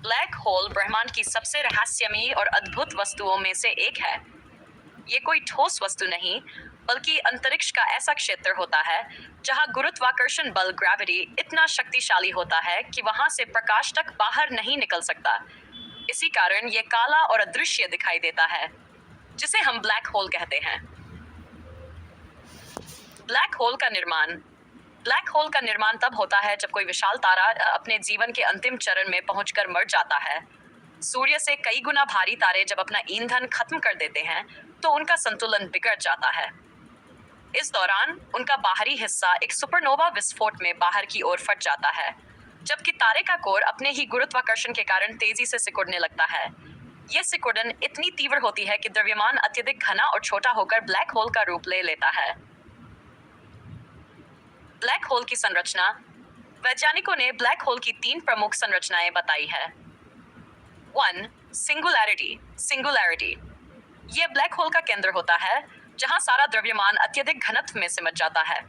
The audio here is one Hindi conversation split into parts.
ब्लैक होल ब्रह्मांड की सबसे रहस्यमयी और अद्भुत वस्तुओं में से एक है। ये कोई ठोस वस्तु नहीं, बल्कि अंतरिक्ष का ऐसा क्षेत्र होता है जहां गुरुत्वाकर्षण बल ग्रेविटी इतना शक्तिशाली होता है कि वहां से प्रकाश तक बाहर नहीं निकल सकता। इसी कारण ये काला और अदृश्य दिखाई देता है, जिसे हम ब्लैक होल कहते हैं। ब्लैक होल का निर्माण ब्लैक होल का निर्माण तब होता है जब कोई विशाल तारा अपने जीवन के अंतिम चरण में पहुंचकर मर जाता है। सूर्य से कई गुना भारी तारे जब अपना ईंधन खत्म कर देते हैं तो उनका संतुलन बिगड़ जाता है। इस दौरान उनका बाहरी हिस्सा एक सुपरनोवा विस्फोट में बाहर की ओर फट जाता है, जबकि तारे का कोर अपने ही गुरुत्वाकर्षण के कारण तेजी से सिकुड़ने लगता है। यह सिकुड़न इतनी तीव्र होती है कि द्रव्यमान अत्यधिक घना और छोटा होकर ब्लैक होल का रूप ले लेता है। ब्लैक होल की संरचना। वैज्ञानिकों ने ब्लैक होल की 3 प्रमुख संरचनाएं बताई है। 1. सिंगुलैरिटी। यह ब्लैक होल का केंद्र होता है, जहां सारा द्रव्यमान अत्यधिक घनत्व में सिमट जाता है।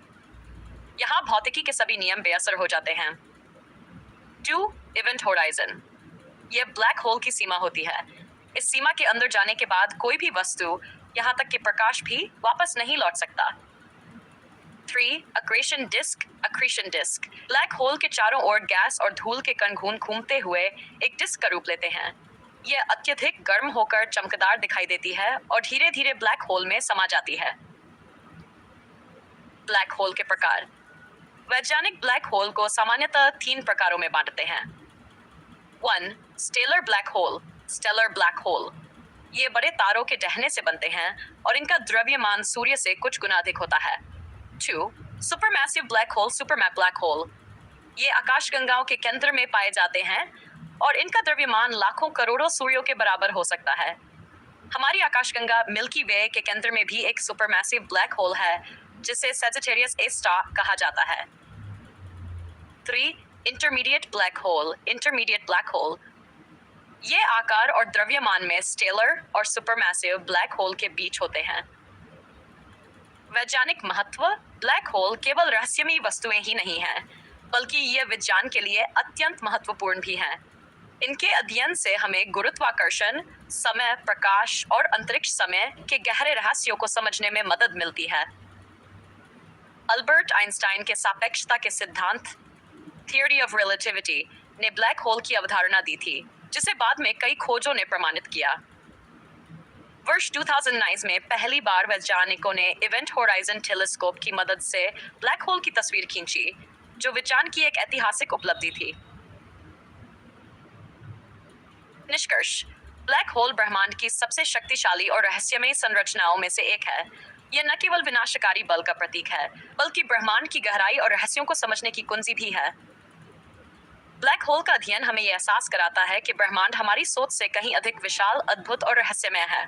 यहां भौतिकी के सभी नियम बेअसर हो जाते हैं। 2. Event horizon. यह ब्लैक होल की सीमा होती है। इस सीमा के अंदर जाने के बाद कोई भी वस्तु, यहां तक कि प्रकाश भी, वापस नहीं लौट सकता। 3. अक्रेशन डिस्क। ब्लैक होल के चारों ओर गैस और धूल के कण घूमते हुए एक डिस्क का रूप लेते हैं। यह अत्यधिक गर्म होकर चमकदार दिखाई देती है और धीरे धीरे ब्लैक होल में समा जाती है। ब्लैक होल के प्रकार। वैज्ञानिक ब्लैक होल को सामान्यतः 3 प्रकारों में बांटते हैं। 1. Stellar black hole. ये बड़े तारों के ढहने से बनते हैं और इनका द्रव्यमान सूर्य से कुछ गुना अधिक होता है। 2. Supermassive black hole. ये आकाशगंगाओं के केंद्र में पाए जाते हैं और इनका द्रव्यमान लाखों करोड़ों सूर्यों के बराबर हो सकता है। हमारी आकाशगंगा मिल्की वे के केंद्र में भी एक सुपरमैसिव ब्लैक होल है, जिसे सेजिटेरियस ए स्टार कहा जाता है। 3. Intermediate black hole. ये आकार और द्रव्यमान में स्टेलर और सुपरमैसिव ब्लैक होल के बीच होते हैं। वैज्ञानिक महत्व। ब्लैक होल केवल रहस्यमयी वस्तुएं ही नहीं हैं, बल्कि ये विज्ञान के लिए अत्यंत महत्वपूर्ण भी हैं। इनके अध्ययन से हमें गुरुत्वाकर्षण, समय, प्रकाश और अंतरिक्ष समय के गहरे रहस्यों को समझने में मदद मिलती है। अल्बर्ट आइंस्टाइन के सापेक्षता के सिद्धांत, थियरी ऑफ रिलेटिविटी, ने ब्लैक होल की अवधारणा दी थी, जिसे बाद में कई खोजों ने प्रमाणित किया। वर्ष 2009 में पहली बार वैज्ञानिकों ने इवेंट होराइजन टेलीस्कोप की मदद से ब्लैक होल की तस्वीर खींची, जो विज्ञान की एक ऐतिहासिक उपलब्धि थी। निष्कर्ष। ब्लैक होल ब्रह्मांड की सबसे शक्तिशाली और रहस्यमयी संरचनाओं में से एक है। यह न केवल विनाशकारी बल का प्रतीक है, बल्कि ब्रह्मांड की गहराई और रहस्यों को समझने की कुंजी भी है। ब्लैक होल का अध्ययन हमें यह एहसास कराता है कि ब्रह्मांड हमारी सोच से कहीं अधिक विशाल, अद्भुत और रहस्यमय है।